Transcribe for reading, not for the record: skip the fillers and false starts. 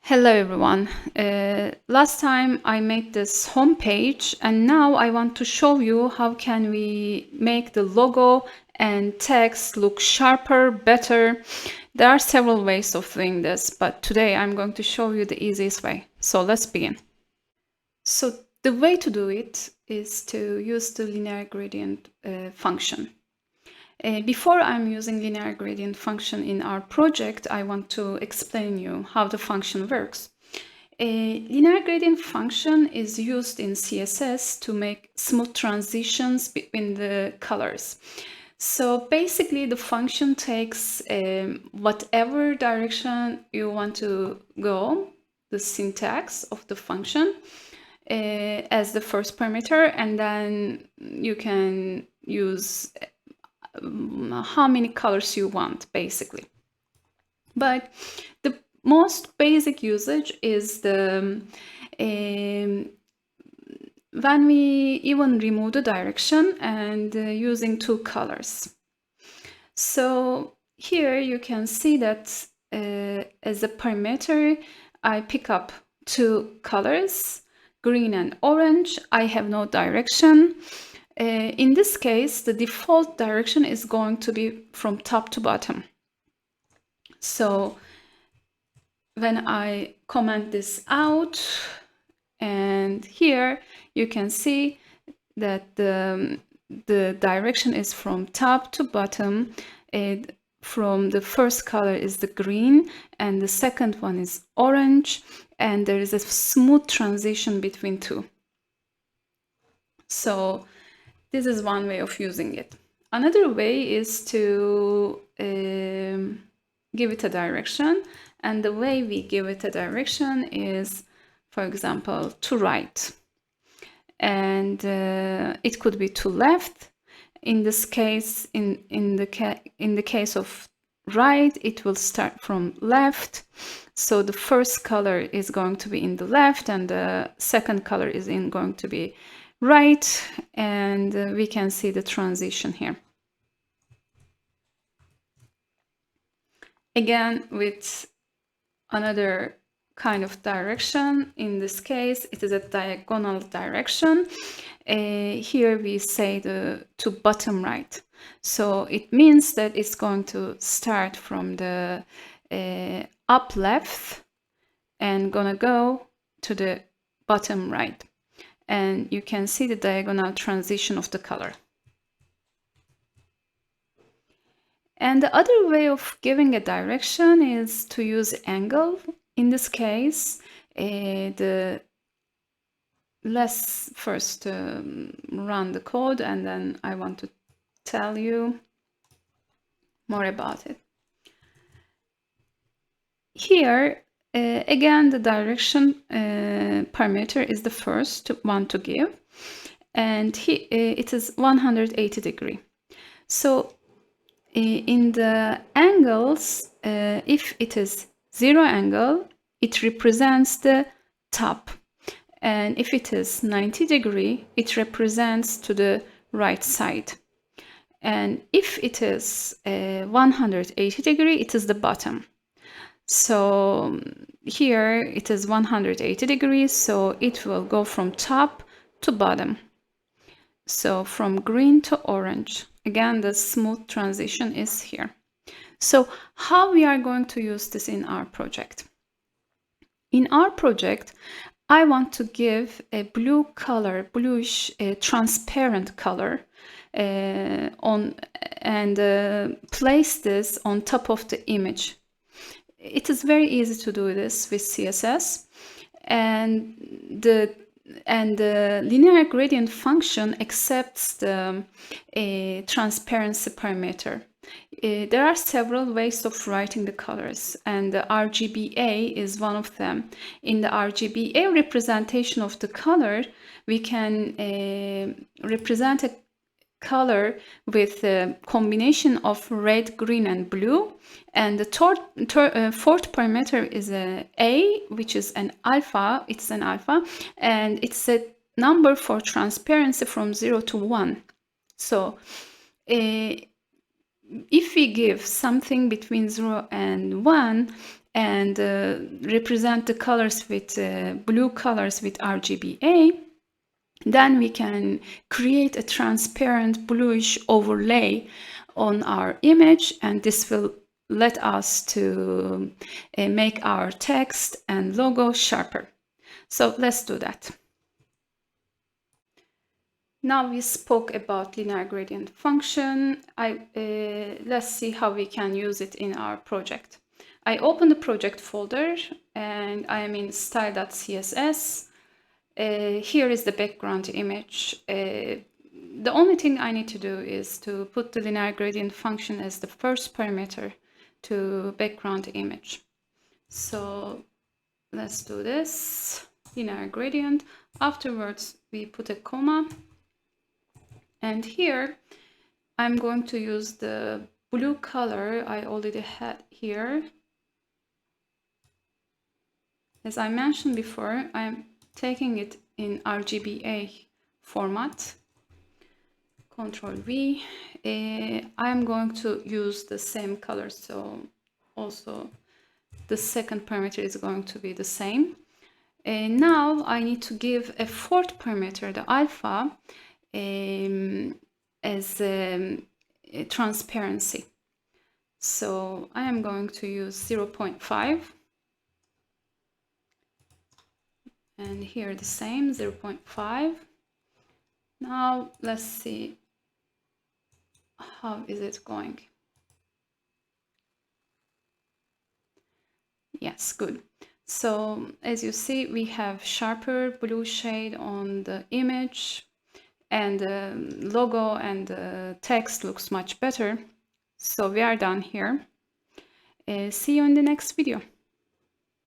Hello everyone. Last time I made this homepage and now I want to show you how can we make the logo and text look sharper, better. There are several ways of doing this, but today I'm going to show you the easiest way. So let's begin. So the way to do it is to use the linear gradient function. Before I'm using linear gradient function in our project, I want to explain you how the function works. A linear gradient function is used in CSS to make smooth transitions between the colors. So basically the function takes whatever direction you want to go, the syntax of the function, as the first parameter, and then you can use how many colors you want, basically. But the most basic usage is the when we even remove the direction and using two colors. So here you can see that as a parameter, I pick up two colors, green and orange. I have no direction. In this case, the default direction is going to be from top to bottom. So when I comment this out, and here you can see that the direction is from top to bottom. From the first color is the green and the second one is orange, and there is a smooth transition between two. So this is one way of using it. Another way is to give it a direction, and the way we give it a direction is, for example, to right, and it could be to left. In this case, in the case of right, it will start from left. So the first color is going to be in the left, and the second color is going to be right, and we can see the transition here. Again, with another kind of direction. In this case, it is a diagonal direction. Here we say to bottom right. So it means that it's going to start from the up left and gonna go to the bottom right. And you can see the diagonal transition of the color. And the other way of giving a direction is to use angle. In this case, let's first run the code, and then I want to tell you more about it. Here, again, the direction parameter is the first one to give, and it is 180 degree. So in the angles, if it is 0 angle, it represents the top. And if it is 90 degree, it represents to the right side. And if it is 180 degree, it is the bottom. So here it is 180 degrees, so it will go from top to bottom. So from green to orange. Again, the smooth transition is here. So how we are going to use this in our project? In our project, I want to give a blue color, bluish, transparent color on, and place this on top of the image. It is very easy to do this with CSS, and the linear gradient function accepts the transparency parameter. There are several ways of writing the colors, and the RGBA is one of them. In the RGBA representation of the color, we can represent a color with a combination of red, green, and blue. And the fourth parameter is A, which is an alpha. It's an alpha, and it's a number for transparency from 0 to 1. So if we give something between 0 and 1, and represent the colors with blue colors with RGBA, then we can create a transparent bluish overlay on our image, and this will let us to make our text and logo sharper. So let's do that. Now we spoke about linear gradient function. Let's see how we can use it in our project. I open the project folder and I am in style.css. Here is the background image. The only thing I need to do is to put the linear gradient function as the first parameter to background image. So let's do this, linear gradient. Afterwards, we put a comma. And here, I'm going to use the blue color I already had here. As I mentioned before, I'm taking it in RGBA format. Ctrl V. I'm going to use the same color, so also the second parameter is going to be the same. Now I need to give a fourth parameter, the alpha, as transparency. So I am going to use 0.5. And here the same, 0.5. Now let's see how is it going. Yes, good. So as you see, we have sharper blue shade on the image, and the logo and the text looks much better. So we are done here. See you in the next video.